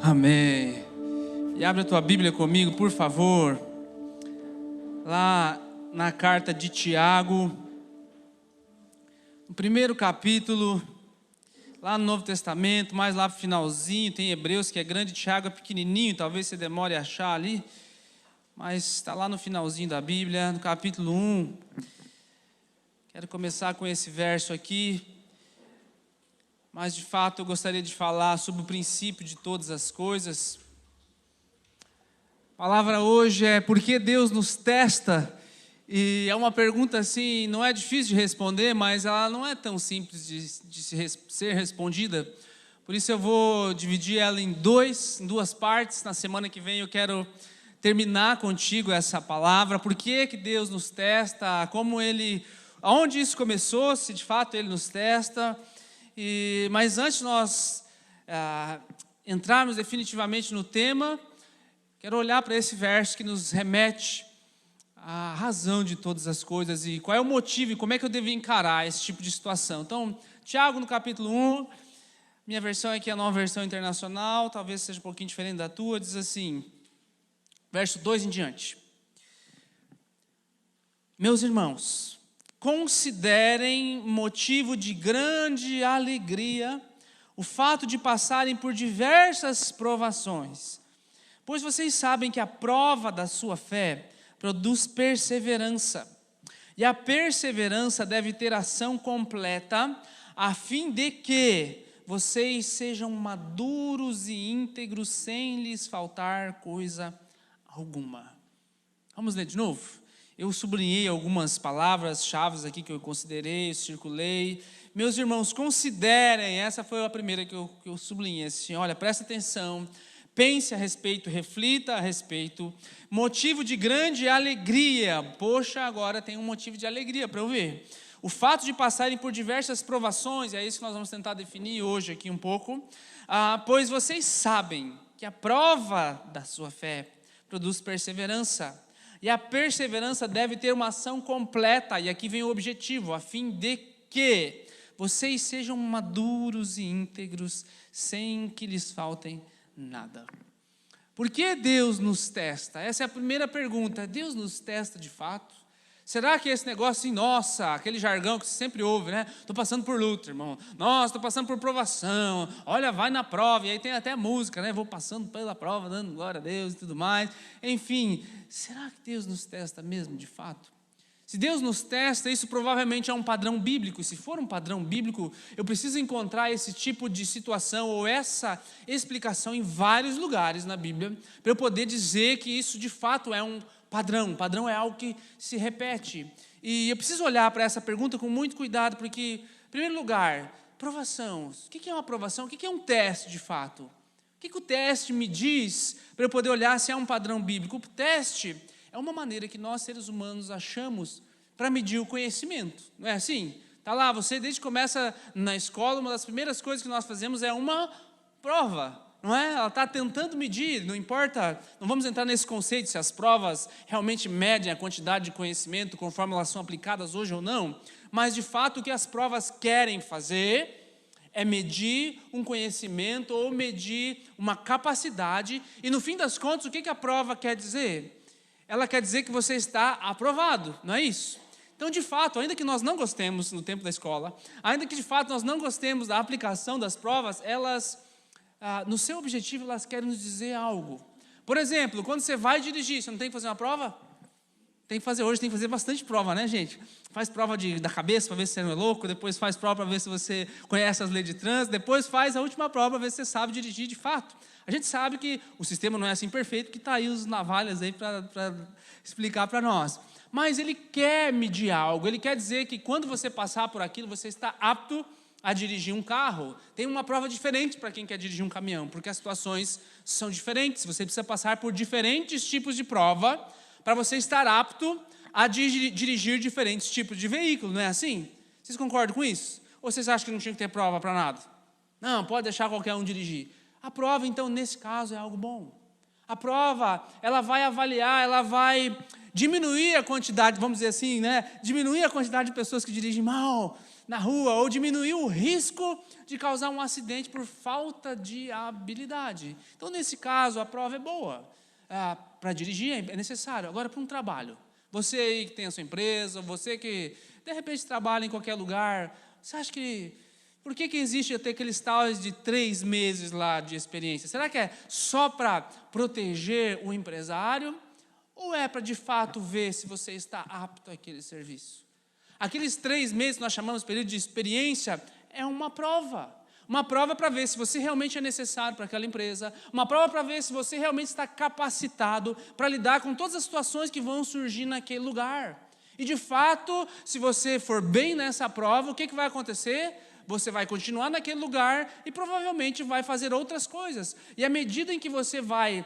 Amém. E abre a tua Bíblia comigo, por favor. Lá na carta de Tiago, no primeiro capítulo, lá no Novo Testamento, mais lá para o finalzinho, tem Hebreus que é grande, Tiago é pequenininho, talvez você demore a achar ali, mas está lá no finalzinho da Bíblia, no capítulo 1. Quero começar com esse verso aqui, mas de fato eu gostaria de falar sobre o princípio de todas as coisas. A palavra hoje é: por que Deus nos testa? E é uma pergunta assim, não é difícil de responder, mas ela não é tão simples de ser respondida. Por isso eu vou dividir ela em duas partes. Na semana que vem eu quero terminar contigo essa palavra. Por que Deus nos testa? Aonde isso começou, se de fato Ele nos testa. Mas antes de nós entrarmos definitivamente no tema, quero olhar para esse verso que nos remete à razão de todas as coisas e qual é o motivo e como é que eu devo encarar esse tipo de situação. Então, Tiago no capítulo 1, minha versão aqui é a Nova Versão Internacional, talvez seja um pouquinho diferente da tua, diz assim, verso 2 em diante: meus irmãos, considerem motivo de grande alegria o fato de passarem por diversas provações, pois vocês sabem que a prova da sua fé produz perseverança. E a perseverança deve ter ação completa, a fim de que vocês sejam maduros e íntegros, sem lhes faltar coisa alguma. Vamos ler de novo? Eu sublinhei algumas palavras-chave aqui que eu considerei, circulei. Meus irmãos, considerem, essa foi a primeira que eu sublinhei, assim, olha, presta atenção, pense a respeito, reflita a respeito, motivo de grande alegria, poxa, agora tem um motivo de alegria para eu ver, o fato de passarem por diversas provações, é isso que nós vamos tentar definir hoje aqui um pouco, pois vocês sabem que a prova da sua fé produz perseverança, e a perseverança deve ter uma ação completa, e aqui vem o objetivo, a fim de que vocês sejam maduros e íntegros, sem que lhes faltem nada. Por que Deus nos testa? Essa é a primeira pergunta. Deus nos testa de fato? Será que esse negócio assim, nossa, aquele jargão que você sempre ouve, né? Estou passando por luta, irmão. Nossa, estou passando por provação. Olha, vai na prova. E aí tem até música, né? Vou passando pela prova, dando glória a Deus e tudo mais. Enfim, será que Deus nos testa mesmo de fato? Se Deus nos testa, isso provavelmente é um padrão bíblico. Se for um padrão bíblico, eu preciso encontrar esse tipo de situação ou essa explicação em vários lugares na Bíblia, para eu poder dizer que isso de fato é um padrão. Padrão é algo que se repete. E eu preciso olhar para essa pergunta com muito cuidado, porque, em primeiro lugar, provação. O que é uma provação? O que é um teste de fato? O que o teste me diz para eu poder olhar se é um padrão bíblico? O teste é uma maneira que nós, seres humanos, achamos para medir o conhecimento. Não é assim? Está lá, você desde que começa na escola, uma das primeiras coisas que nós fazemos é uma prova. Não é? Ela está tentando medir, não importa, não vamos entrar nesse conceito se as provas realmente medem a quantidade de conhecimento conforme elas são aplicadas hoje ou não, mas de fato o que as provas querem fazer é medir um conhecimento ou medir uma capacidade, e no fim das contas, o que a prova quer dizer? Ela quer dizer que você está aprovado, não é isso? Então, de fato, ainda que nós não gostemos no tempo da escola, ainda que de fato nós não gostemos da aplicação das provas, elas, no seu objetivo, elas querem nos dizer algo. Por exemplo, quando você vai dirigir, você não tem que fazer uma prova? Tem que fazer hoje, tem que fazer bastante prova, né, gente? Faz prova da cabeça para ver se você não é louco, depois faz prova para ver se você conhece as leis de trânsito, depois faz a última prova para ver se você sabe dirigir de fato. A gente sabe que o sistema não é assim perfeito, que está aí os navalhas aí para explicar para nós. Mas ele quer medir algo, ele quer dizer que quando você passar por aquilo, você está apto a dirigir um carro. Tem uma prova diferente para quem quer dirigir um caminhão, porque as situações são diferentes. Você precisa passar por diferentes tipos de prova para você estar apto a dirigir diferentes tipos de veículo, não é assim? Vocês concordam com isso? Ou vocês acham que não tinha que ter prova para nada? Não, pode deixar qualquer um dirigir. A prova, então, nesse caso, é algo bom. A prova, ela vai avaliar, ela vai diminuir a quantidade, vamos dizer assim, né? Diminuir a quantidade de pessoas que dirigem mal, na rua, ou diminuir o risco de causar um acidente por falta de habilidade. Então, nesse caso, a prova é boa. Para dirigir é necessário. Agora, para um trabalho. Você aí que tem a sua empresa, você que, de repente, trabalha em qualquer lugar, você acha que... Por que existe até aqueles tais de 3 meses lá de experiência? Será que é só para proteger o empresário? Ou é para, de fato, ver se você está apto àquele serviço? Aqueles 3 meses que nós chamamos de período de experiência é uma prova. Uma prova para ver se você realmente é necessário para aquela empresa. Uma prova para ver se você realmente está capacitado para lidar com todas as situações que vão surgir naquele lugar. E, de fato, se você for bem nessa prova, o que vai acontecer? Você vai continuar naquele lugar e provavelmente vai fazer outras coisas. E à medida em que você vai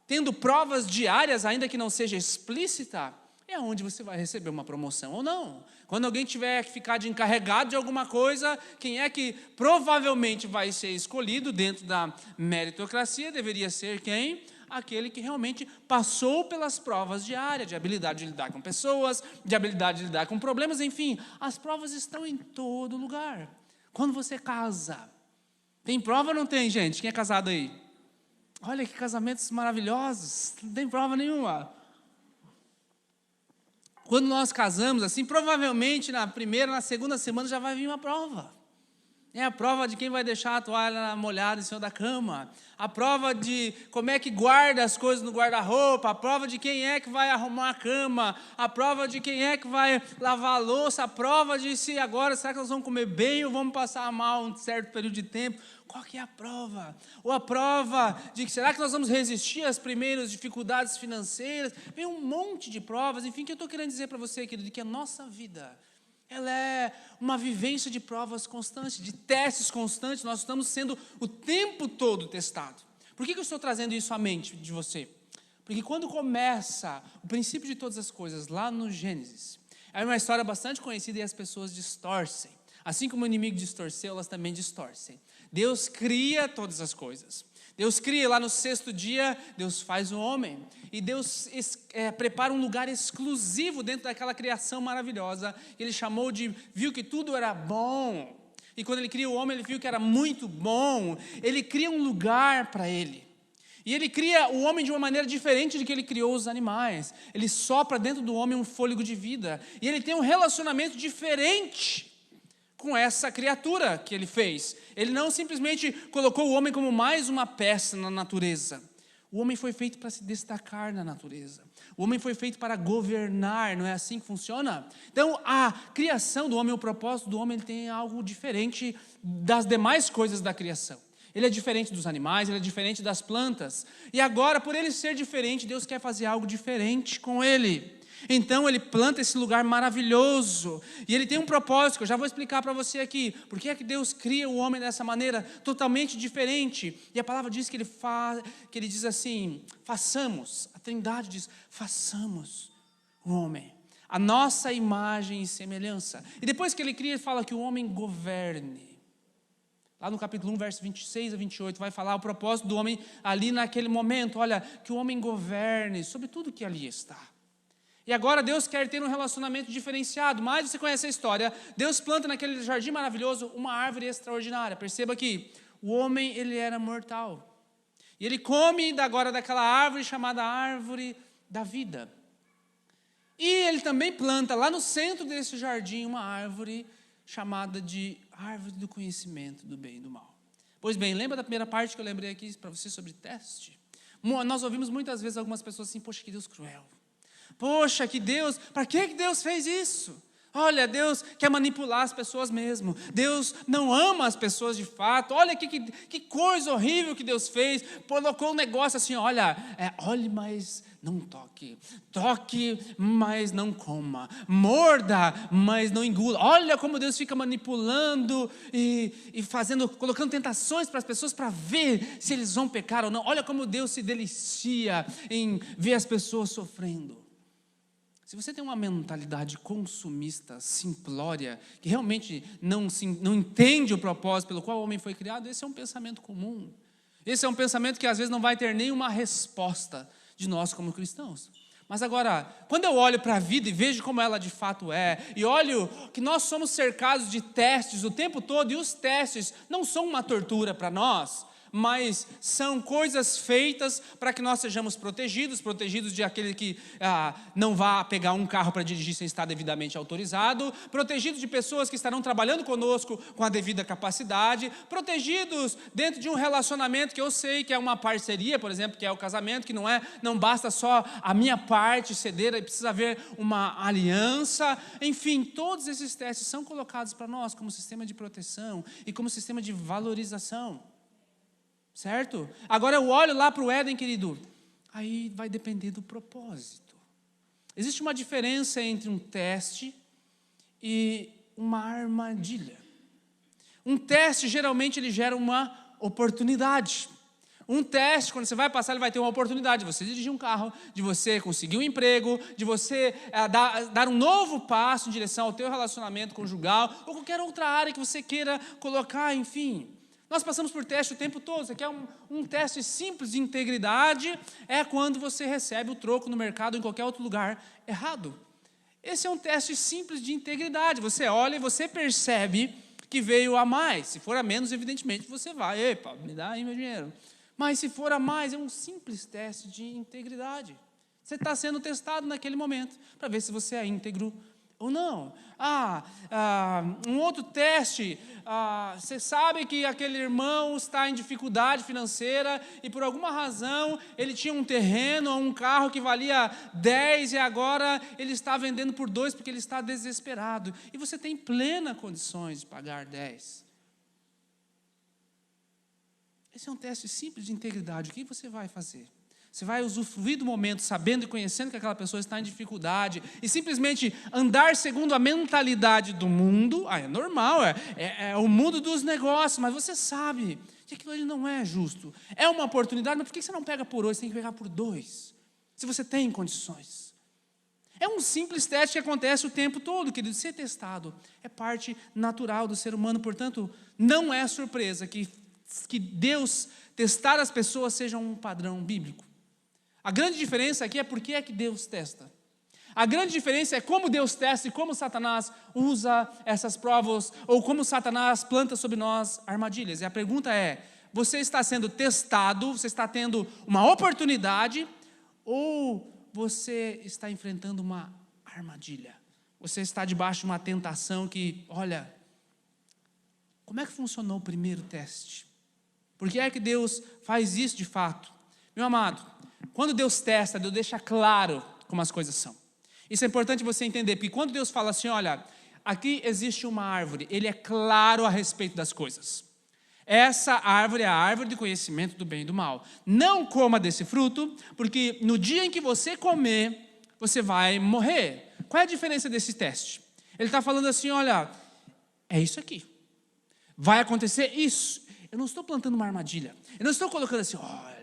tendo provas diárias, ainda que não seja explícita, é onde você vai receber uma promoção ou não. Quando alguém tiver que ficar de encarregado de alguma coisa, quem é que provavelmente vai ser escolhido dentro da meritocracia deveria ser quem? Aquele que realmente passou pelas provas diárias, de habilidade de lidar com pessoas, de habilidade de lidar com problemas, enfim, as provas estão em todo lugar. Quando você casa, tem prova ou não tem, gente? Quem é casado aí? Olha que casamentos maravilhosos, não tem prova nenhuma. Quando nós casamos, assim, provavelmente na primeira, na segunda semana já vai vir uma prova. É a prova de quem vai deixar a toalha molhada em cima da cama. A prova de como é que guarda as coisas no guarda-roupa. A prova de quem é que vai arrumar a cama. A prova de quem é que vai lavar a louça. A prova de se agora, será que nós vamos comer bem ou vamos passar mal um certo período de tempo. Qual que é a prova? Ou a prova de que será que nós vamos resistir às primeiras dificuldades financeiras? Vem um monte de provas. Enfim, o que eu estou querendo dizer para você, querido, que a nossa vida... ela é uma vivência de provas constantes, de testes constantes. Nós estamos sendo o tempo todo testados. Por que eu estou trazendo isso à mente de você? Porque quando começa o princípio de todas as coisas, lá no Gênesis, é uma história bastante conhecida e as pessoas distorcem. Assim como o inimigo distorceu, elas também distorcem. Deus cria todas as coisas. Deus cria, lá no 6º dia, Deus faz o homem. E Deus prepara um lugar exclusivo dentro daquela criação maravilhosa. Ele chamou de, viu que tudo era bom. E quando ele cria o homem, ele viu que era muito bom. Ele cria um lugar para ele. E ele cria o homem de uma maneira diferente de que ele criou os animais. Ele sopra dentro do homem um fôlego de vida. E ele tem um relacionamento diferente com essa criatura que ele fez. Ele não simplesmente colocou o homem como mais uma peça na natureza. O homem foi feito para se destacar na natureza. O homem foi feito para governar, não é assim que funciona? Então, a criação do homem, o propósito do homem, ele tem algo diferente das demais coisas da criação. Ele é diferente dos animais, ele é diferente das plantas. E agora, por ele ser diferente, Deus quer fazer algo diferente com ele. Então ele planta esse lugar maravilhoso, e ele tem um propósito, que eu já vou explicar para você aqui, por que é que Deus cria o homem dessa maneira totalmente diferente, e a palavra diz que ele diz assim, façamos, a Trindade diz, façamos o homem, a nossa imagem e semelhança, e depois que ele cria, ele fala que o homem governe. Lá no capítulo 1, verso 26 a 28, vai falar o propósito do homem ali naquele momento, olha, que o homem governe sobre tudo que ali está. E agora Deus quer ter um relacionamento diferenciado, mas você conhece a história, Deus planta naquele jardim maravilhoso uma árvore extraordinária. Perceba que o homem, ele era mortal. E ele come agora daquela árvore chamada árvore da vida. E ele também planta lá no centro desse jardim uma árvore chamada de árvore do conhecimento do bem e do mal. Pois bem, lembra da primeira parte que eu lembrei aqui para você sobre teste? Nós ouvimos muitas vezes algumas pessoas assim, poxa, que Deus cruel. Poxa, que Deus, para que Deus fez isso? Olha, Deus quer manipular as pessoas mesmo. Deus não ama as pessoas de fato. Olha que coisa horrível que Deus fez. Colocou um negócio assim, olha, olhe, mas não toque. Toque, mas não coma. Morda, mas não engula. Olha como Deus fica manipulando e colocando tentações para as pessoas para ver se eles vão pecar ou não. Olha como Deus se delicia em ver as pessoas sofrendo. Se você tem uma mentalidade consumista, simplória, que realmente não entende o propósito pelo qual o homem foi criado, esse é um pensamento comum. Esse é um pensamento que às vezes não vai ter nenhuma resposta de nós como cristãos. Mas agora, quando eu olho para a vida e vejo como ela de fato é, e olho que nós somos cercados de testes o tempo todo, e os testes não são uma tortura para nós, mas são coisas feitas para que nós sejamos protegidos de aquele que não vá pegar um carro para dirigir sem estar devidamente autorizado, protegidos de pessoas que estarão trabalhando conosco com a devida capacidade, protegidos dentro de um relacionamento que eu sei que é uma parceria, por exemplo, que é o casamento, que não basta só a minha parte ceder, precisa haver uma aliança. Enfim, todos esses testes são colocados para nós como sistema de proteção e como sistema de valorização. Certo? Agora eu olho lá para o Éden, querido, aí vai depender do propósito. Existe uma diferença entre um teste e uma armadilha. Um teste, geralmente, ele gera uma oportunidade. Um teste, quando você vai passar, ele vai ter uma oportunidade de você dirigir um carro, de você conseguir um emprego, de você dar um novo passo em direção ao teu relacionamento conjugal, ou qualquer outra área que você queira colocar, enfim. Nós passamos por teste o tempo todo. Isso aqui é um teste simples de integridade, é quando você recebe o troco no mercado ou em qualquer outro lugar errado. Esse é um teste simples de integridade. Você olha e você percebe que veio a mais. Se for a menos, evidentemente, você vai, epa, me dá aí meu dinheiro. Mas se for a mais, é um simples teste de integridade. Você está sendo testado naquele momento, para ver se você é íntegro ou não. Um outro teste, você sabe que aquele irmão está em dificuldade financeira e por alguma razão ele tinha um terreno ou um carro que valia 10 e agora ele está vendendo por 2 porque ele está desesperado. E você tem plenas condições de pagar 10. Esse é um teste simples de integridade. O que você vai fazer? Você vai usufruir do momento sabendo e conhecendo que aquela pessoa está em dificuldade e simplesmente andar segundo a mentalidade do mundo. É normal, é o mundo dos negócios, mas você sabe que aquilo ali não é justo. É uma oportunidade, mas por que você não pega por 8, você tem que pegar por 2? Se você tem condições. É um simples teste que acontece o tempo todo, querido. Ser testado é parte natural do ser humano, portanto, não é surpresa que Deus testar as pessoas seja um padrão bíblico. A grande diferença aqui é por que é que Deus testa. A grande diferença é como Deus testa e como Satanás usa essas provas, ou como Satanás planta sobre nós armadilhas. E a pergunta é, você está sendo testado, você está tendo uma oportunidade, ou você está enfrentando uma armadilha? Você está debaixo de uma tentação que, olha, como é que funcionou o primeiro teste? Por que é que Deus faz isso de fato? Meu amado, quando Deus testa, Deus deixa claro como as coisas são. Isso é importante você entender, porque quando Deus fala assim, olha, aqui existe uma árvore, Ele é claro a respeito das coisas. Essa árvore é a árvore de conhecimento do bem e do mal. Não coma desse fruto, porque no dia em que você comer, você vai morrer. Qual é a diferença desse teste? Ele está falando assim, olha, é isso aqui. Vai acontecer isso. Eu não estou plantando uma armadilha. Eu não estou colocando assim, olha,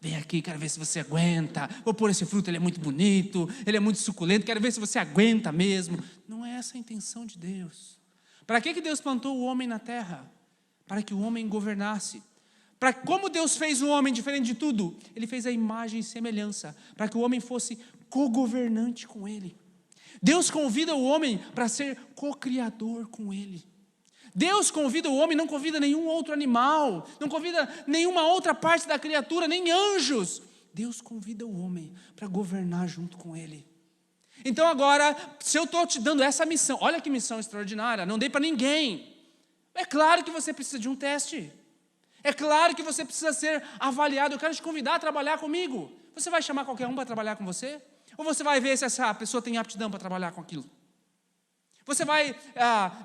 vem aqui, quero ver se você aguenta. Vou pôr esse fruto, ele é muito bonito, ele é muito suculento, quero ver se você aguenta mesmo. Não é essa a intenção de Deus. Para que Deus plantou o homem na terra? Para que o homem governasse. Como Deus fez o homem diferente de tudo? Ele fez a imagem e semelhança, para que o homem fosse co-governante com ele. Deus convida o homem para ser co-criador com ele. Deus convida o homem, não convida nenhum outro animal, não convida nenhuma outra parte da criatura, nem anjos. Deus convida o homem para governar junto com ele. Então agora, se eu estou te dando essa missão, olha que missão extraordinária, não dei para ninguém. É claro que você precisa de um teste. É claro que você precisa ser avaliado. Eu quero te convidar a trabalhar comigo. Você vai chamar qualquer um para trabalhar com você? Ou você vai ver se essa pessoa tem aptidão para trabalhar com aquilo? Você vai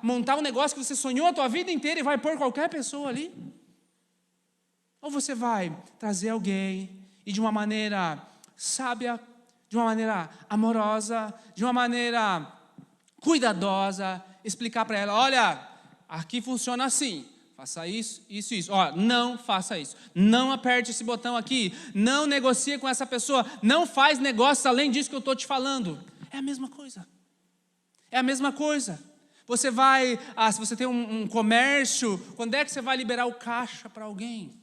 montar um negócio que você sonhou a tua vida inteira e vai pôr qualquer pessoa ali? Ou você vai trazer alguém e de uma maneira sábia, de uma maneira amorosa, de uma maneira cuidadosa, explicar para ela, olha, aqui funciona assim, faça isso, isso, isso. Não faça isso, não aperte esse botão aqui, não negocie com essa pessoa, não faz negócios além disso que eu estou te falando. É a mesma coisa. É a mesma coisa. Você vai, se você tem um comércio, quando é que você vai liberar o caixa para alguém?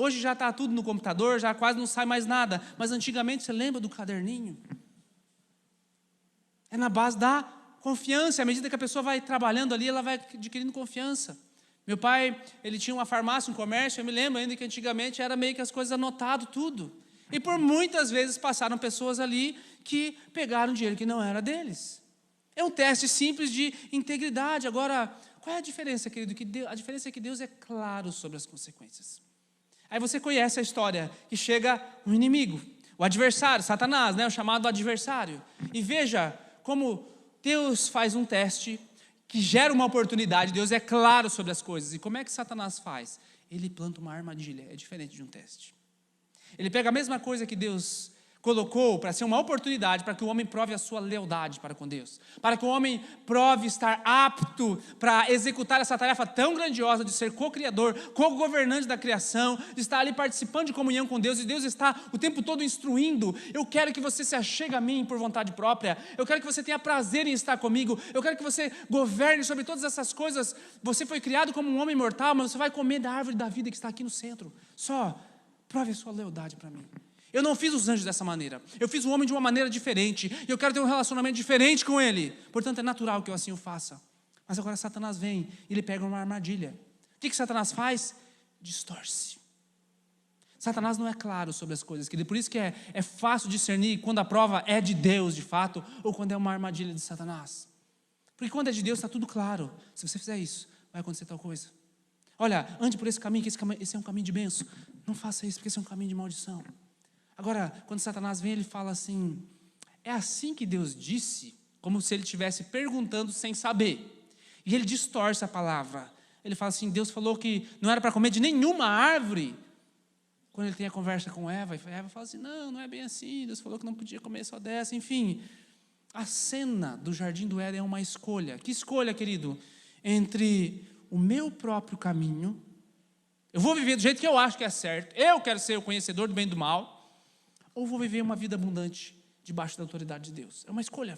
Hoje já está tudo no computador, já quase não sai mais nada. Mas antigamente, você lembra do caderninho? É na base da confiança. À medida que a pessoa vai trabalhando ali, ela vai adquirindo confiança. Meu pai, ele tinha uma farmácia, um comércio. Eu me lembro ainda que antigamente era meio que as coisas anotado tudo. E por muitas vezes passaram pessoas ali que pegaram dinheiro que não era deles. É um teste simples de integridade. Agora, qual é a diferença, querido? A diferença é que Deus é claro sobre as consequências. Aí você conhece a história, que chega um inimigo, o adversário, Satanás, né, o chamado adversário. E veja como Deus faz um teste que gera uma oportunidade. Deus é claro sobre as coisas. E como é que Satanás faz? Ele planta uma armadilha, é diferente de um teste. Ele pega a mesma coisa que Deus colocou para ser uma oportunidade para que o homem prove a sua lealdade para com Deus, para que o homem prove estar apto para executar essa tarefa tão grandiosa de ser co-criador, co-governante da criação, de estar ali participando de comunhão com Deus, e Deus está o tempo todo instruindo. Eu quero que você se achegue a mim por vontade própria, eu quero que você tenha prazer em estar comigo, eu quero que você governe sobre todas essas coisas. Você foi criado como um homem mortal, mas você vai comer da árvore da vida que está aqui no centro. Só prove a sua lealdade para mim. Eu não fiz os anjos dessa maneira. Eu fiz o homem de uma maneira diferente. E eu quero ter um relacionamento diferente com ele. Portanto, é natural que eu assim o faça. Mas agora Satanás vem e ele pega uma armadilha. O que Satanás faz? Distorce. Satanás não é claro sobre as coisas. Por isso que é fácil discernir quando a prova é de Deus, de fato, ou quando é uma armadilha de Satanás. Porque quando é de Deus está tudo claro. Se você fizer isso, vai acontecer tal coisa. Olha, ande por esse caminho, que esse é um caminho de bênção. Não faça isso, porque esse é um caminho de maldição. Agora, quando Satanás vem, ele fala assim, é assim que Deus disse, como se ele estivesse perguntando sem saber. E ele distorce a palavra. Ele fala assim, Deus falou que não era para comer de nenhuma árvore. Quando ele tem a conversa com Eva, e Eva fala assim, não é bem assim, Deus falou que não podia comer só dessa. Enfim, a cena do Jardim do Éden é uma escolha. Que escolha, querido? Entre o meu próprio caminho, eu vou viver do jeito que eu acho que é certo, eu quero ser o conhecedor do bem e do mal, ou vou viver uma vida abundante debaixo da autoridade de Deus. É uma escolha.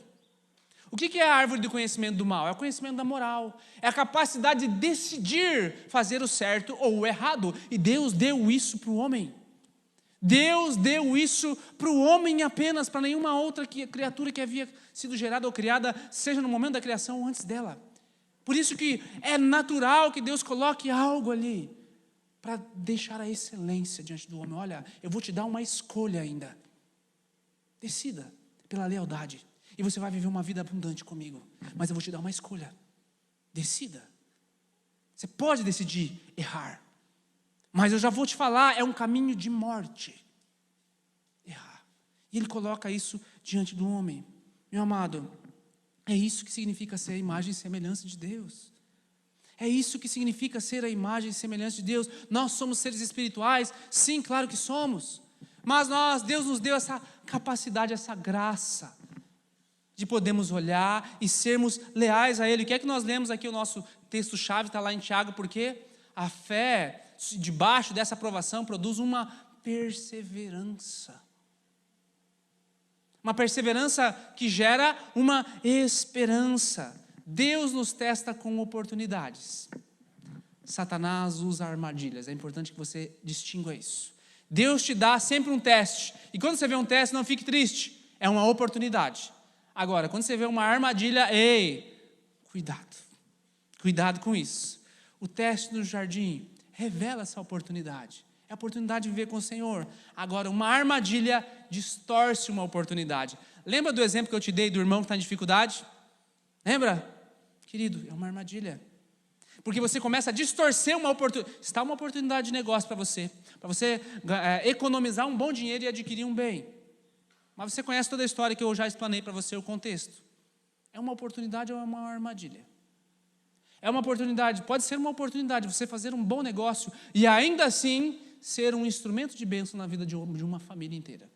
O que é a árvore do conhecimento do mal? É o conhecimento da moral. É a capacidade de decidir fazer o certo ou o errado. E Deus deu isso para o homem. Deus deu isso para o homem apenas, para nenhuma outra criatura que havia sido gerada ou criada, seja no momento da criação ou antes dela. Por isso que é natural que Deus coloque algo ali, para deixar a excelência diante do homem. Olha, eu vou te dar uma escolha ainda. Decida pela lealdade. E você vai viver uma vida abundante comigo. Mas eu vou te dar uma escolha. Decida. Você pode decidir errar. Mas eu já vou te falar, é um caminho de morte. Errar. E ele coloca isso diante do homem. Meu amado, é isso que significa ser a imagem e semelhança de Deus. É isso que significa ser a imagem e semelhança de Deus. Nós somos seres espirituais? Sim, claro que somos. Mas Deus nos deu essa capacidade, essa graça de podermos olhar e sermos leais a Ele. O que é que nós lemos aqui? O nosso texto-chave está lá em Tiago, porque a fé, debaixo dessa aprovação, produz uma perseverança. Uma perseverança que gera uma esperança. Deus nos testa com oportunidades. Satanás usa armadilhas. É importante que você distinga isso. Deus te dá sempre um teste. E quando você vê um teste, não fique triste. É uma oportunidade. Agora, quando você vê uma armadilha, cuidado. Cuidado com isso. O teste no jardim revela essa oportunidade. É a oportunidade de viver com o Senhor. Agora, uma armadilha distorce uma oportunidade. Lembra do exemplo que eu te dei do irmão que está em dificuldade? Lembra? Querido, é uma armadilha. Porque você começa a distorcer uma oportunidade. Está uma oportunidade de negócio para você economizar um bom dinheiro e adquirir um bem. Mas você conhece toda a história que eu já explanei para você, o contexto. É uma oportunidade ou é uma armadilha? É uma oportunidade, pode ser uma oportunidade de você fazer um bom negócio e ainda assim ser um instrumento de bênção na vida de uma família inteira.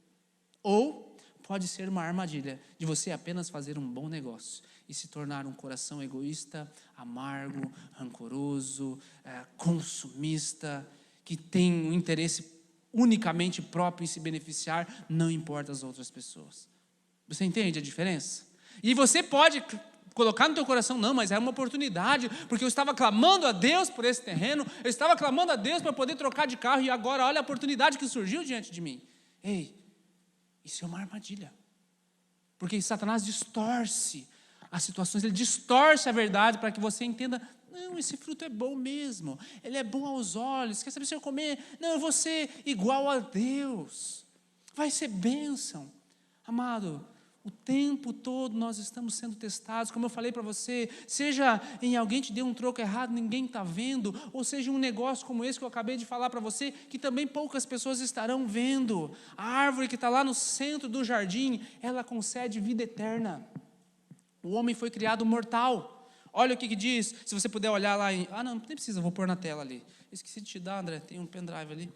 Ou pode ser uma armadilha de você apenas fazer um bom negócio e se tornar um coração egoísta, amargo, rancoroso, consumista, que tem um interesse unicamente próprio em se beneficiar, não importa as outras pessoas. Você entende a diferença? E você pode colocar no teu coração, não, mas é uma oportunidade, porque eu estava clamando a Deus por esse terreno, eu estava clamando a Deus para poder trocar de carro, e agora olha a oportunidade que surgiu diante de mim. Ei, isso é uma armadilha, porque Satanás distorce as situações, ele distorce a verdade para que você entenda, não, esse fruto é bom mesmo, ele é bom aos olhos, quer saber se eu comer? Não, eu vou ser igual a Deus, vai ser bênção. Amado, o tempo todo nós estamos sendo testados, como eu falei para você, seja em alguém te deu um troco errado, ninguém está vendo, ou seja um negócio como esse que eu acabei de falar para você, que também poucas pessoas estarão vendo. A árvore que está lá no centro do jardim, ela concede vida eterna. O homem foi criado mortal. Olha o que diz, se você puder olhar lá em... não nem precisa, vou pôr na tela ali. Esqueci de te dar, André, tem um pendrive ali.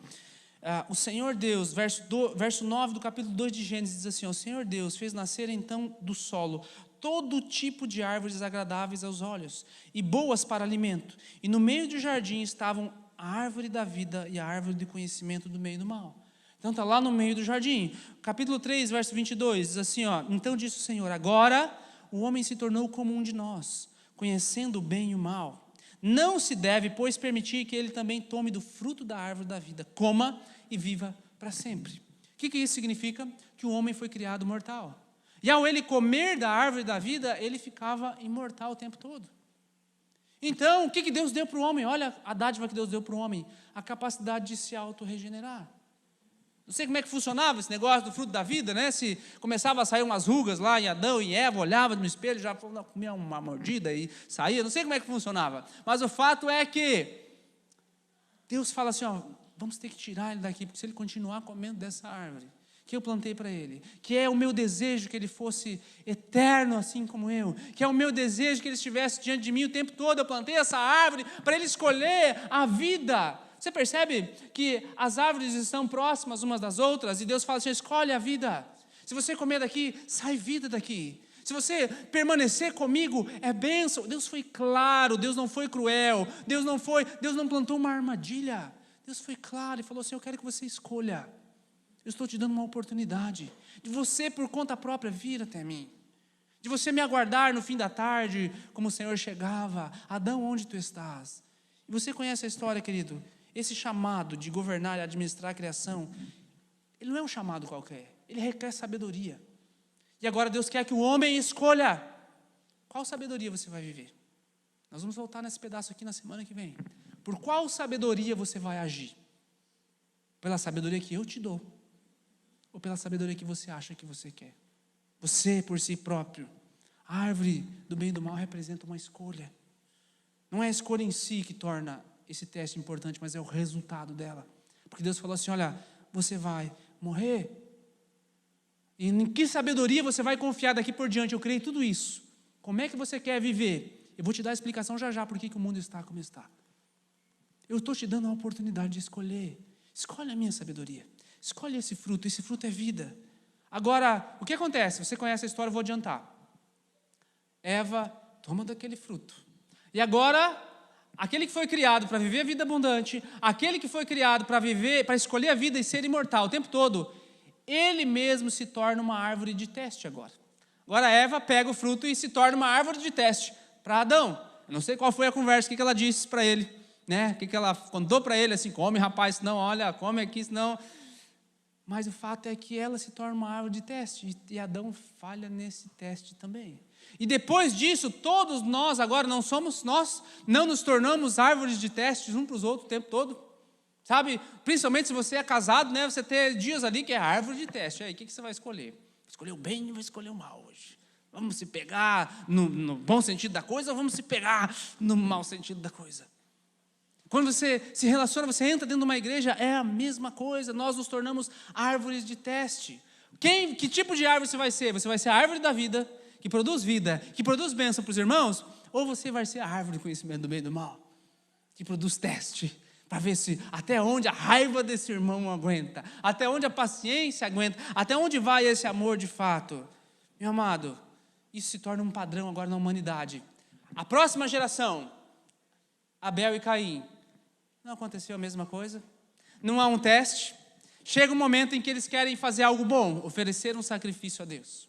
O Senhor Deus, verso 9 do capítulo 2 de Gênesis, diz assim, o Senhor Deus fez nascer então do solo todo tipo de árvores agradáveis aos olhos e boas para alimento. E no meio do jardim estavam a árvore da vida e a árvore do conhecimento do bem e do mal. Então está lá no meio do jardim. Capítulo 3, verso 22, diz assim, então disse o Senhor, agora o homem se tornou como um de nós, conhecendo o bem e o mal. Não se deve, pois, permitir que ele também tome do fruto da árvore da vida, coma e viva para sempre. O que isso significa? Que o homem foi criado mortal. E ao ele comer da árvore da vida, ele ficava imortal o tempo todo. Então, o que Deus deu para o homem? Olha a dádiva que Deus deu para o homem, a capacidade de se autorregenerar. Não sei como é que funcionava esse negócio do fruto da vida, né? Se começava a sair umas rugas lá em Adão e Eva, olhava no espelho, já comia uma mordida e saía. Não sei como é que funcionava. Mas o fato é que Deus fala assim, vamos ter que tirar ele daqui, porque se ele continuar comendo dessa árvore que eu plantei para ele, que é o meu desejo que ele fosse eterno assim como eu, que é o meu desejo que ele estivesse diante de mim o tempo todo, eu plantei essa árvore para ele escolher a vida. Você percebe que as árvores estão próximas umas das outras e Deus fala assim, escolhe a vida. Se você comer daqui, sai vida daqui. Se você permanecer comigo, é bênção. Deus foi claro, Deus não foi cruel, Deus não plantou uma armadilha. Deus foi claro e falou assim, eu quero que você escolha. Eu estou te dando uma oportunidade de você por conta própria vir até mim. De você me aguardar no fim da tarde, como o Senhor chegava. Adão, onde tu estás? E você conhece a história, querido? Esse chamado de governar e administrar a criação, ele não é um chamado qualquer, ele requer sabedoria. E agora Deus quer que o homem escolha qual sabedoria você vai viver. Nós vamos voltar nesse pedaço aqui na semana que vem. Por qual sabedoria você vai agir? Pela sabedoria que eu te dou, ou pela sabedoria que você acha que você quer? Você por si próprio. A árvore do bem e do mal representa uma escolha. Não é a escolha em si que torna esse teste importante, mas é o resultado dela. Porque Deus falou assim, olha, você vai morrer. E em que sabedoria você vai confiar daqui por diante? Eu criei tudo isso. Como é que você quer viver? Eu vou te dar a explicação já por que o mundo está como está. Eu estou te dando a oportunidade de escolher. Escolhe a minha sabedoria. Escolhe esse fruto é vida. Agora, o que acontece? Você conhece a história, eu vou adiantar. Eva toma daquele fruto. E agora, aquele que foi criado para viver a vida abundante, aquele que foi criado para viver, para escolher a vida e ser imortal o tempo todo, ele mesmo se torna uma árvore de teste agora. Agora Eva pega o fruto e se torna uma árvore de teste para Adão. Eu não sei qual foi a conversa, o que ela disse para ele, né? O que ela contou para ele, assim, come rapaz, senão, olha, come aqui, senão... Mas o fato é que ela se torna uma árvore de teste e Adão falha nesse teste também. E depois disso, todos nós agora nós não nos tornamos árvores de testes um para os outros o tempo todo. Sabe, principalmente se você é casado, né? Você tem dias ali que é árvore de teste. Aí, o que você vai escolher? Escolher o bem ou vai escolher o mal hoje? Vamos se pegar no bom sentido da coisa ou vamos se pegar no mau sentido da coisa? Quando você se relaciona, você entra dentro de uma igreja, é a mesma coisa. Nós nos tornamos árvores de teste. Que tipo de árvore você vai ser? Você vai ser a árvore da vida, que produz vida, que produz bênção para os irmãos? Ou você vai ser a árvore do conhecimento do bem e do mal, que produz teste, para ver se até onde a raiva desse irmão aguenta, até onde a paciência aguenta, até onde vai esse amor de fato. Meu amado, isso se torna um padrão agora na humanidade. A próxima geração, Abel e Caim, não aconteceu a mesma coisa? Não há um teste? Chega um momento em que eles querem fazer algo bom, oferecer um sacrifício a Deus.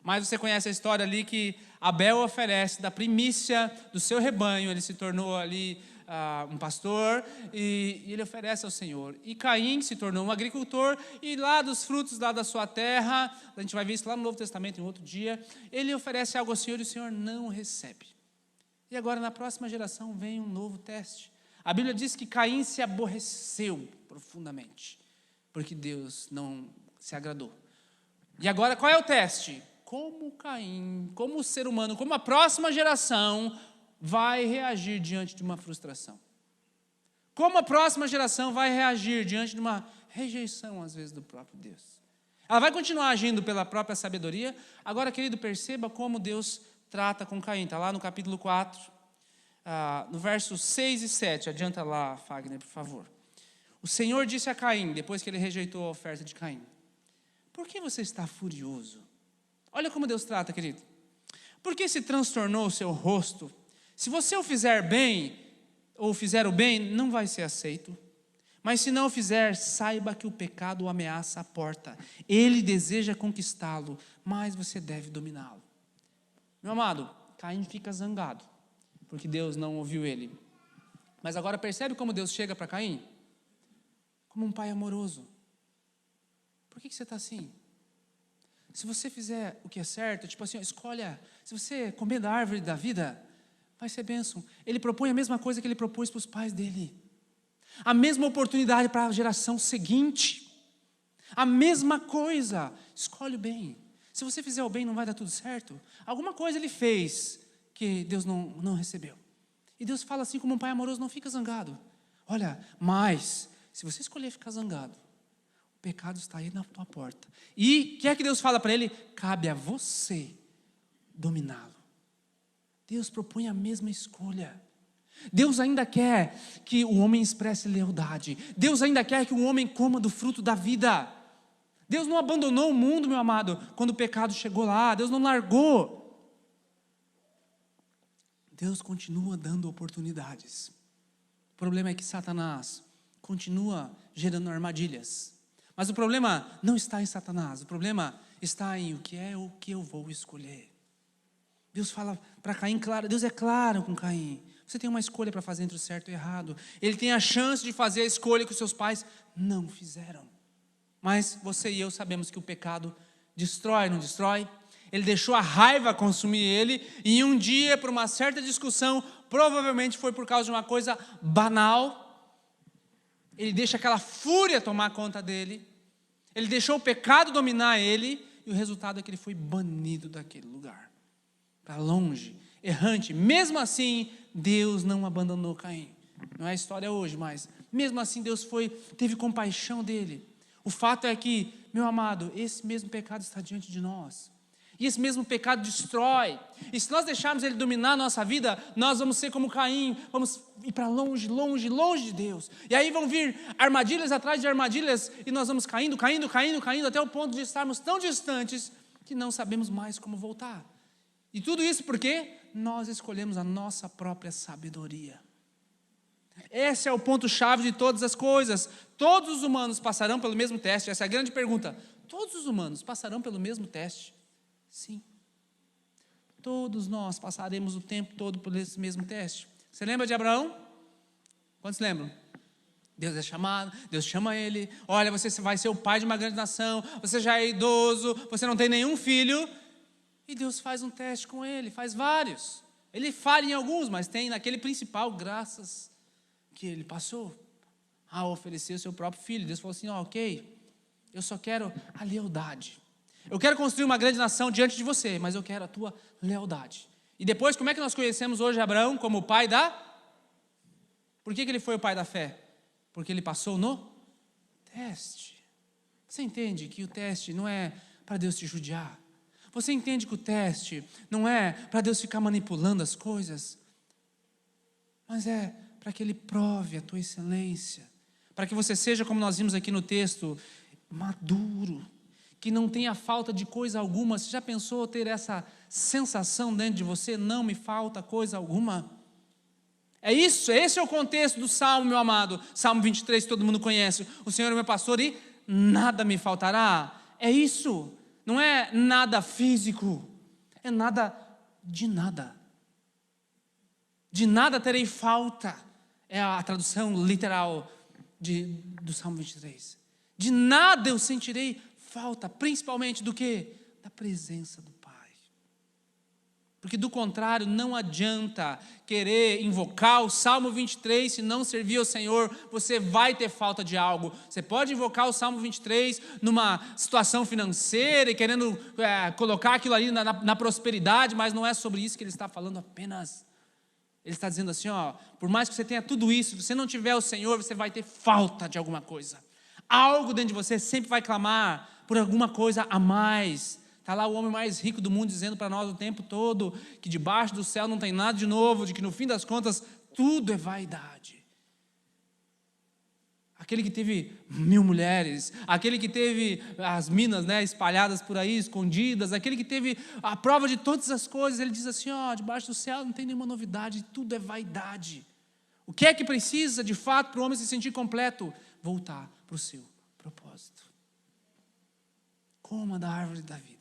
Mas você conhece a história ali que Abel oferece da primícia do seu rebanho, ele se tornou ali um pastor, e ele oferece ao Senhor. E Caim se tornou um agricultor, e lá dos frutos lá da sua terra, a gente vai ver isso lá no Novo Testamento em outro dia, ele oferece algo ao Senhor e o Senhor não recebe. E agora na próxima geração vem um novo teste. A Bíblia diz que Caim se aborreceu profundamente, porque Deus não se agradou. E agora qual é o teste? Como Caim, como o ser humano, como a próxima geração vai reagir diante de uma frustração? Como a próxima geração vai reagir diante de uma rejeição, às vezes, do próprio Deus? Ela vai continuar agindo pela própria sabedoria? Agora, querido, perceba como Deus trata com Caim. Está lá no capítulo 4, no versos 6 e 7. Adianta lá, Fagner, por favor. O Senhor disse a Caim, depois que ele rejeitou a oferta de Caim: por que você está furioso? Olha como Deus trata, querido. Por que se transtornou o seu rosto? Se você o fizer bem, ou fizer o bem, não vai ser aceito. Mas se não o fizer, saiba que o pecado o ameaça à porta. Ele deseja conquistá-lo, mas você deve dominá-lo. Meu amado, Caim fica zangado, porque Deus não ouviu ele. Mas agora percebe como Deus chega para Caim? Como um pai amoroso. Por que você está assim? Se você fizer o que é certo, tipo assim, escolha, se você comer da árvore da vida, vai ser bênção. Ele propõe a mesma coisa que ele propôs para os pais dele. A mesma oportunidade para a geração seguinte. A mesma coisa. Escolhe o bem. Se você fizer o bem, não vai dar tudo certo. Alguma coisa ele fez que Deus não recebeu. E Deus fala assim como um pai amoroso: não fica zangado. Olha, mas se você escolher ficar zangado, o pecado está aí na tua porta. E o que é que Deus fala para ele? Cabe a você dominá-lo. Deus propõe a mesma escolha. Deus ainda quer que o homem expresse lealdade. Deus ainda quer que o homem coma do fruto da vida. Deus não abandonou o mundo, meu amado, quando o pecado chegou lá. Deus não largou. Deus continua dando oportunidades. O problema é que Satanás continua gerando armadilhas. Mas o problema não está em Satanás. O problema está em o que eu vou escolher. Deus fala para Caim, claro, Deus é claro com Caim. Você tem uma escolha para fazer entre o certo e o errado. Ele tem a chance de fazer a escolha que os seus pais não fizeram. Mas você e eu sabemos que o pecado destrói, não destrói? Ele deixou a raiva consumir ele, e um dia, por uma certa discussão, provavelmente foi por causa de uma coisa banal, ele deixa aquela fúria tomar conta dele, ele deixou o pecado dominar ele, e o resultado é que ele foi banido daquele lugar. Para longe, errante. Mesmo assim, Deus não abandonou Caim. Não é a história hoje, mas mesmo assim Deus teve compaixão dele. O fato é que, meu amado, esse mesmo pecado está diante de nós. E esse mesmo pecado destrói. E se nós deixarmos ele dominar a nossa vida, nós vamos ser como Caim, vamos ir para longe, longe, longe de Deus. E aí vão vir armadilhas atrás de armadilhas, e nós vamos caindo, até o ponto de estarmos tão distantes que não sabemos mais como voltar. E tudo isso porque nós escolhemos a nossa própria sabedoria. Esse é o ponto-chave de todas as coisas. Todos os humanos passarão pelo mesmo teste. Essa é a grande pergunta. Todos os humanos passarão pelo mesmo teste? Sim. Todos nós passaremos o tempo todo por esse mesmo teste. Você lembra de Abraão? Quantos lembram? Deus é chamado, Deus chama ele. Olha, você vai ser o pai de uma grande nação. Você já é idoso, você não tem nenhum filho. E Deus faz um teste com ele, faz vários. Ele falha em alguns, mas tem naquele principal, graças que ele passou a oferecer o seu próprio filho. Deus falou assim, ok, eu só quero a lealdade. Eu quero construir uma grande nação diante de você, mas eu quero a tua lealdade. E depois, como é que nós conhecemos hoje Abraão como o pai da... Por que ele foi o pai da fé? Porque ele passou no teste. Você entende que o teste não é para Deus te judiar? Você entende que o teste não é para Deus ficar manipulando as coisas, mas é para que Ele prove a tua excelência, para que você seja, como nós vimos aqui no texto, maduro, que não tenha falta de coisa alguma. Você já pensou ter essa sensação dentro de você? Não me falta coisa alguma. É isso, esse é o contexto do Salmo, meu amado. Salmo 23, todo mundo conhece. O Senhor é meu pastor e nada me faltará. É isso. não é nada físico, é nada de nada. De nada terei falta, é a tradução literal do Salmo 23. De nada eu sentirei falta, principalmente do quê? Da presença do Pai. Porque do contrário, não adianta querer invocar o Salmo 23, se não servir ao Senhor, você vai ter falta de algo. Você pode invocar o Salmo 23 numa situação financeira e querendo colocar aquilo ali na prosperidade, mas não é sobre isso que ele está falando apenas. Ele está dizendo assim, por mais que você tenha tudo isso, se você não tiver o Senhor, você vai ter falta de alguma coisa. Algo dentro de você sempre vai clamar por alguma coisa a mais. Está lá o homem mais rico do mundo dizendo para nós o tempo todo que debaixo do céu não tem nada de novo, de que no fim das contas tudo é vaidade. Aquele que teve 1000 mulheres, aquele que teve as minas espalhadas por aí, escondidas, aquele que teve a prova de todas as coisas, ele diz assim, debaixo do céu não tem nenhuma novidade, tudo é vaidade. O que é que precisa de fato para o homem se sentir completo? Voltar para o seu propósito. Coma da árvore da vida.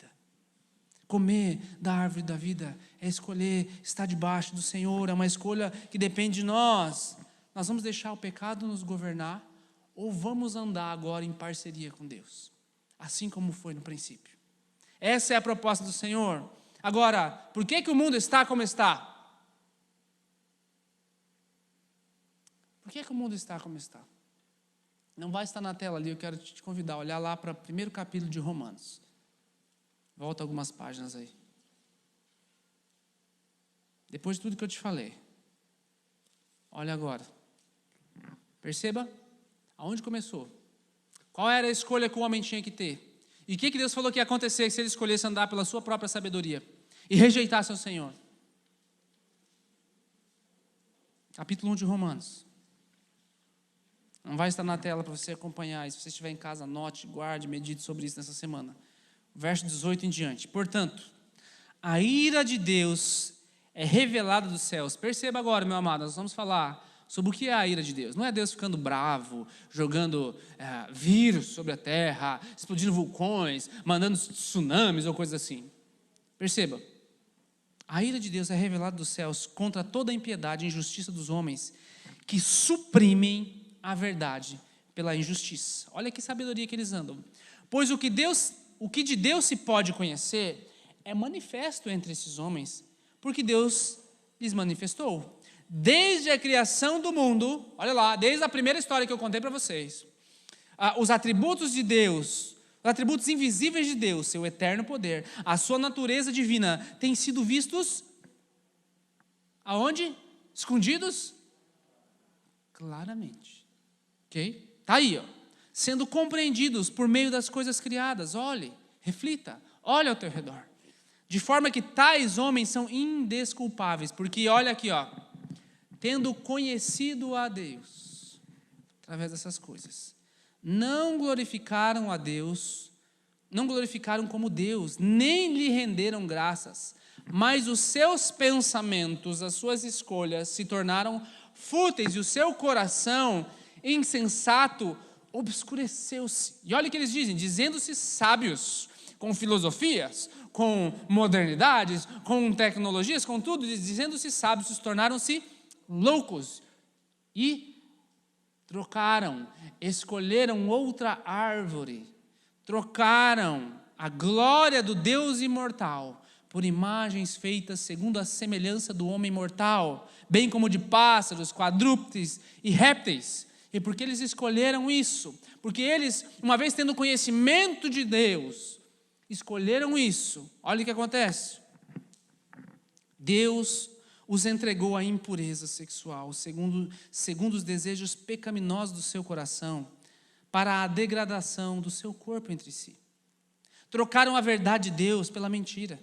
Comer da árvore da vida é escolher estar debaixo do Senhor, é uma escolha que depende de nós. Nós vamos deixar o pecado nos governar ou vamos andar agora em parceria com Deus, assim como foi no princípio. Essa é a proposta do Senhor. Agora, por que o mundo está como está? Por que o mundo está como está? Não vai estar na tela ali, eu quero te convidar a olhar lá para o primeiro capítulo de Romanos. Volta algumas páginas aí. Depois de tudo que eu te falei, olha agora. Perceba aonde começou. Qual era a escolha que o homem tinha que ter? E o que Deus falou que ia acontecer se ele escolhesse andar pela sua própria sabedoria e rejeitasse o Senhor? Capítulo 1 de Romanos. Não vai estar na tela para você acompanhar. E se você estiver em casa, anote, guarde, medite sobre isso nessa semana. Verso 18 em diante. Portanto, a ira de Deus é revelada dos céus. Perceba agora, meu amado, nós vamos falar sobre o que é a ira de Deus. Não é Deus ficando bravo, jogando vírus sobre a terra, explodindo vulcões, mandando tsunamis ou coisas assim. Perceba, a ira de Deus é revelada dos céus contra toda a impiedade e injustiça dos homens que suprimem a verdade pela injustiça. Olha que sabedoria que eles andam. Pois o que de Deus se pode conhecer é manifesto entre esses homens, porque Deus lhes manifestou. Desde a criação do mundo, olha lá, desde a primeira história que eu contei para vocês, os atributos de Deus, os atributos invisíveis de Deus, seu eterno poder, a sua natureza divina, têm sido vistos aonde? Escondidos? Claramente. Ok? Está aí, sendo compreendidos por meio das coisas criadas. Olhe, reflita, olhe ao teu redor. De forma que tais homens são indesculpáveis, porque olha aqui, tendo conhecido a Deus, através dessas coisas, não glorificaram a Deus, não glorificaram como Deus, nem lhe renderam graças, mas os seus pensamentos, as suas escolhas se tornaram fúteis e o seu coração insensato obscureceu-se. E olha o que eles dizem, dizendo-se sábios, com filosofias, com modernidades, com tecnologias, com tudo, dizendo-se sábios, tornaram-se loucos e trocaram, escolheram outra árvore, trocaram a glória do Deus imortal por imagens feitas segundo a semelhança do homem mortal, bem como de pássaros, quadrúpedes e répteis. E por que eles escolheram isso? Porque eles, uma vez tendo conhecimento de Deus, escolheram isso. Olha o que acontece. Deus os entregou à impureza sexual, segundo os desejos pecaminosos do seu coração, para a degradação do seu corpo entre si. Trocaram a verdade de Deus pela mentira.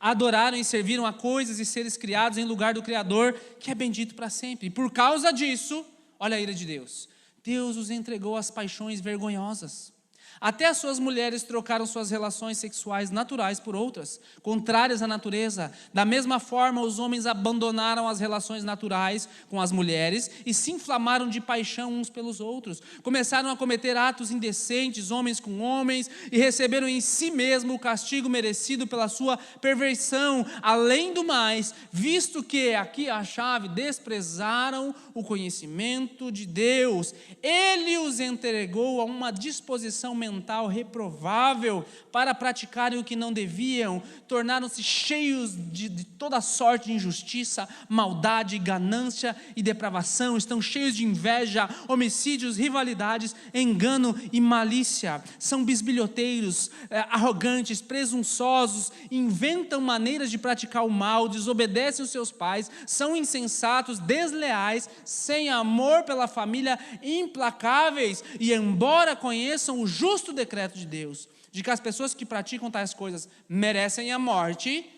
Adoraram e serviram a coisas e seres criados em lugar do Criador, que é bendito para sempre. E por causa disso, olha a ira de Deus. Deus os entregou às paixões vergonhosas. Até as suas mulheres trocaram suas relações sexuais naturais por outras, contrárias à natureza. Da mesma forma, os homens abandonaram as relações naturais com as mulheres e se inflamaram de paixão uns pelos outros. Começaram a cometer atos indecentes, homens com homens, e receberam em si mesmo o castigo merecido pela sua perversão. Além do mais, visto que, aqui a chave, desprezaram o conhecimento de Deus, Ele os entregou a uma disposição mental reprovável para praticarem o que não deviam, tornaram-se cheios de toda sorte de injustiça, maldade, ganância e depravação, estão cheios de inveja, homicídios, rivalidades, engano e malícia, são bisbilhoteiros, arrogantes, presunçosos, inventam maneiras de praticar o mal, desobedecem os seus pais, são insensatos, desleais, sem amor pela família, implacáveis, e embora conheçam o justo decreto de Deus, de que as pessoas que praticam tais coisas merecem a morte,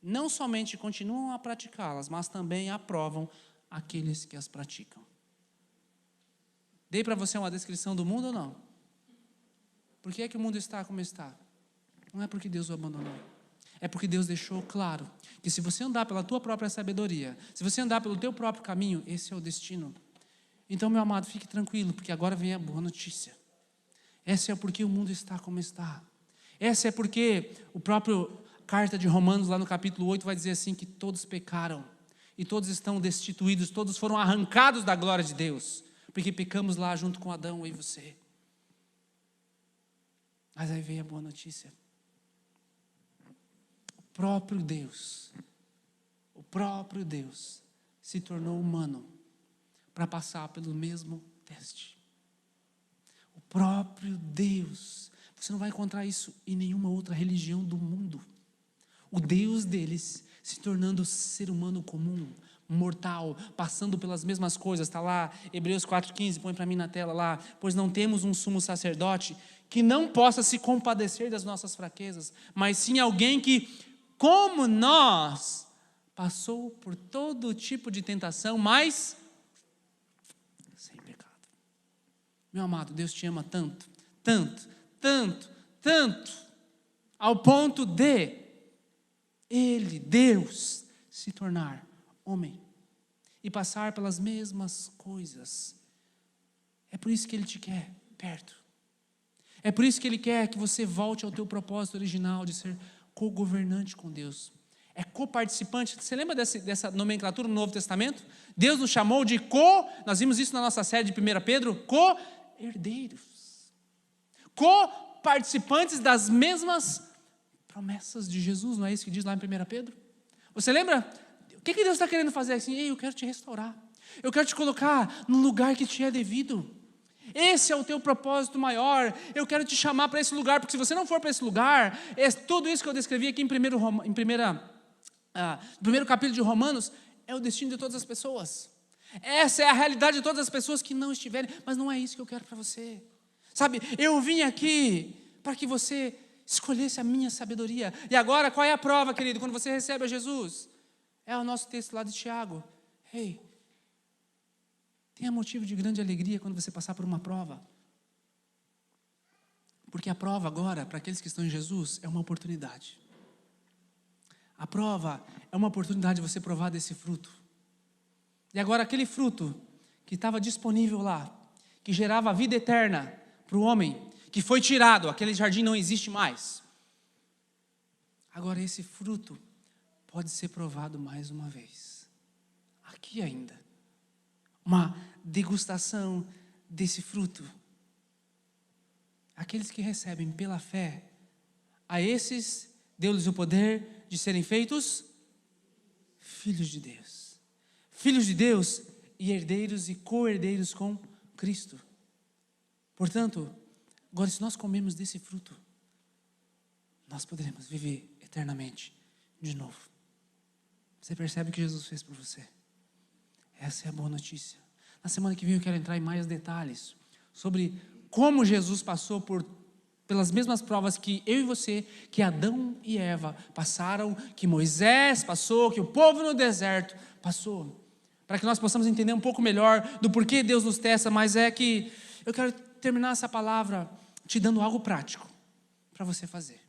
não somente continuam a praticá-las, mas também aprovam aqueles que as praticam. Dei para você uma descrição do mundo ou não? Por que é que o mundo está como está? Não é porque Deus o abandonou. É porque Deus deixou claro que se você andar pela tua própria sabedoria, se você andar pelo teu próprio caminho, esse é o destino. Então, meu amado, fique tranquilo, porque agora vem a boa notícia. Essa é porque o mundo está como está. Essa é porque o próprio carta de Romanos, lá no capítulo 8, vai dizer assim, que todos pecaram, e todos estão destituídos, todos foram arrancados da glória de Deus, porque pecamos lá junto com Adão, eu e você. Mas aí vem a boa notícia. O próprio Deus se tornou humano para passar pelo mesmo teste. O próprio Deus. Você não vai encontrar isso em nenhuma outra religião do mundo. O Deus deles se tornando ser humano comum, mortal, passando pelas mesmas coisas. Está lá, Hebreus 4,15, põe para mim na tela lá. Pois não temos um sumo sacerdote que não possa se compadecer das nossas fraquezas, mas sim alguém que, como nós, passou por todo tipo de tentação, mas sem pecado. Meu amado, Deus te ama tanto, tanto, tanto, tanto, ao ponto de Ele, Deus, se tornar homem e passar pelas mesmas coisas. É por isso que Ele te quer perto. É por isso que Ele quer que você volte ao teu propósito original de ser co-governante com Deus. É co-participante. Você lembra dessa nomenclatura no Novo Testamento? Deus nos chamou de nós vimos isso na nossa série de 1 Pedro, co-herdeiros. Co-participantes das mesmas promessas de Jesus, não é isso que diz lá em 1 Pedro? Você lembra? O que Deus está querendo fazer assim? Ei, eu quero te restaurar. Eu quero te colocar no lugar que te é devido. Esse é o teu propósito maior. Eu quero te chamar para esse lugar, porque se você não for para esse lugar, tudo isso que eu descrevi aqui no primeiro capítulo de Romanos, é o destino de todas as pessoas. Essa é a realidade de todas as pessoas que não estiverem, mas não é isso que eu quero para você. Sabe, eu vim aqui para que você escolhesse a minha sabedoria. E agora, qual é a prova, querido, quando você recebe a Jesus? É o nosso texto lá de Tiago. Ei, tenha motivo de grande alegria quando você passar por uma prova. Porque a prova agora, para aqueles que estão em Jesus, é uma oportunidade. A prova é uma oportunidade de você provar desse fruto. E agora aquele fruto que estava disponível lá, que gerava a vida eterna para o homem, que foi tirado, aquele jardim não existe mais. Agora esse fruto pode ser provado mais uma vez. Aqui ainda. Uma degustação desse fruto. Aqueles que recebem pela fé, a esses deu-lhes o poder de serem feitos filhos de Deus. Filhos de Deus e herdeiros e co-herdeiros com Cristo. Portanto, agora se nós comemos desse fruto, nós poderemos viver eternamente de novo. Você percebe o que Jesus fez por você? Essa é a boa notícia. Na semana que vem eu quero entrar em mais detalhes sobre como Jesus passou pelas mesmas provas que eu e você, que Adão e Eva passaram, que Moisés passou, que o povo no deserto passou, para que nós possamos entender um pouco melhor do porquê Deus nos testa. Mas é que eu quero terminar essa palavra te dando algo prático para você fazer.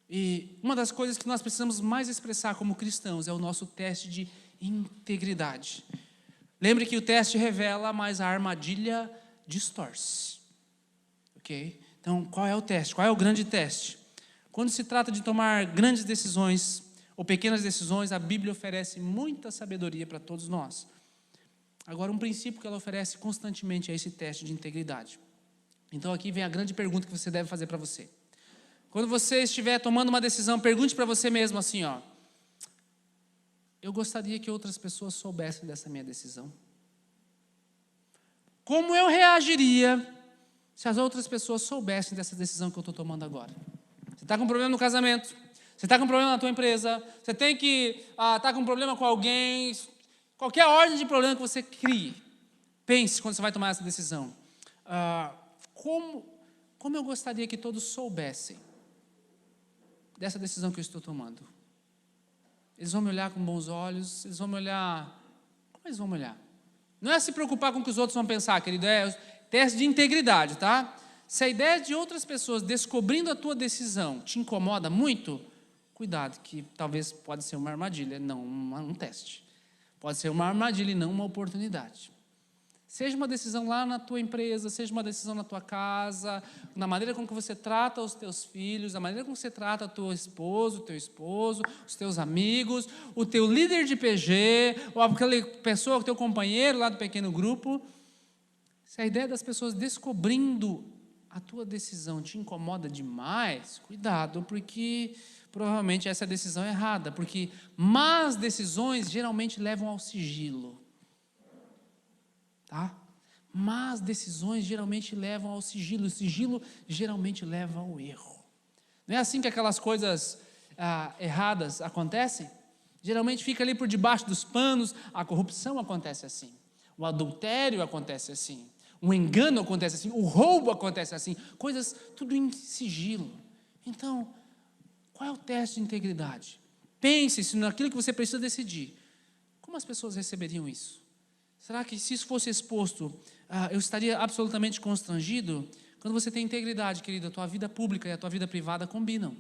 E uma das coisas que nós precisamos mais expressar como cristãos é o nosso teste de integridade. Lembre que o teste revela, mas a armadilha distorce. Ok? Então, qual é o teste? Qual é o grande teste? Quando se trata de tomar grandes decisões ou pequenas decisões, a Bíblia oferece muita sabedoria para todos nós. Agora, um princípio que ela oferece constantemente é esse teste de integridade. Então, aqui vem a grande pergunta que você deve fazer para você. Quando você estiver tomando uma decisão, pergunte para você mesmo assim, ó: eu gostaria que outras pessoas soubessem dessa minha decisão. Como eu reagiria se as outras pessoas soubessem dessa decisão que eu estou tomando agora? Você está com um problema no casamento, você está com um problema na tua empresa, você tem que estar com um problema com alguém, qualquer ordem de problema que você crie, pense quando você vai tomar essa decisão. Como eu gostaria que todos soubessem dessa decisão que eu estou tomando? Eles vão me olhar com bons olhos, eles vão me olhar... Como eles vão me olhar? Não é se preocupar com o que os outros vão pensar, querido, é teste de integridade, tá? Se a ideia de outras pessoas descobrindo a tua decisão te incomoda muito, cuidado, que talvez pode ser uma armadilha, não um teste. Pode ser uma armadilha e não uma oportunidade. Seja uma decisão lá na tua empresa, seja uma decisão na tua casa, na maneira com que você trata os teus filhos, na maneira com que você trata o teu esposo, os teus amigos, o teu líder de PG, ou aquela pessoa, o teu companheiro lá do pequeno grupo. Se a ideia das pessoas descobrindo a tua decisão te incomoda demais, cuidado, porque provavelmente essa é a decisão errada, porque más decisões geralmente levam ao sigilo. Tá? Mas decisões geralmente levam ao sigilo. O sigilo geralmente leva ao erro. Não é assim que aquelas coisas erradas acontecem? Geralmente fica ali por debaixo dos panos. A corrupção acontece assim. O adultério acontece assim. O engano acontece assim. O roubo acontece assim. Coisas tudo em sigilo. Então, qual é o teste de integridade? Pense naquilo que você precisa decidir. Como as pessoas receberiam isso? Será que se isso fosse exposto, eu estaria absolutamente constrangido? Quando você tem integridade, querida, a tua vida pública e a tua vida privada combinam.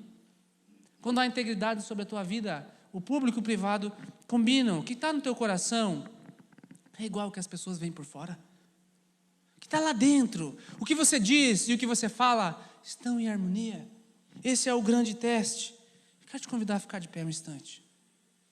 Quando há integridade sobre a tua vida, o público e o privado combinam. O que está no teu coração é igual ao que as pessoas veem por fora. O que está lá dentro, o que você diz e o que você fala estão em harmonia. Esse é o grande teste. Quero te convidar a ficar de pé um instante.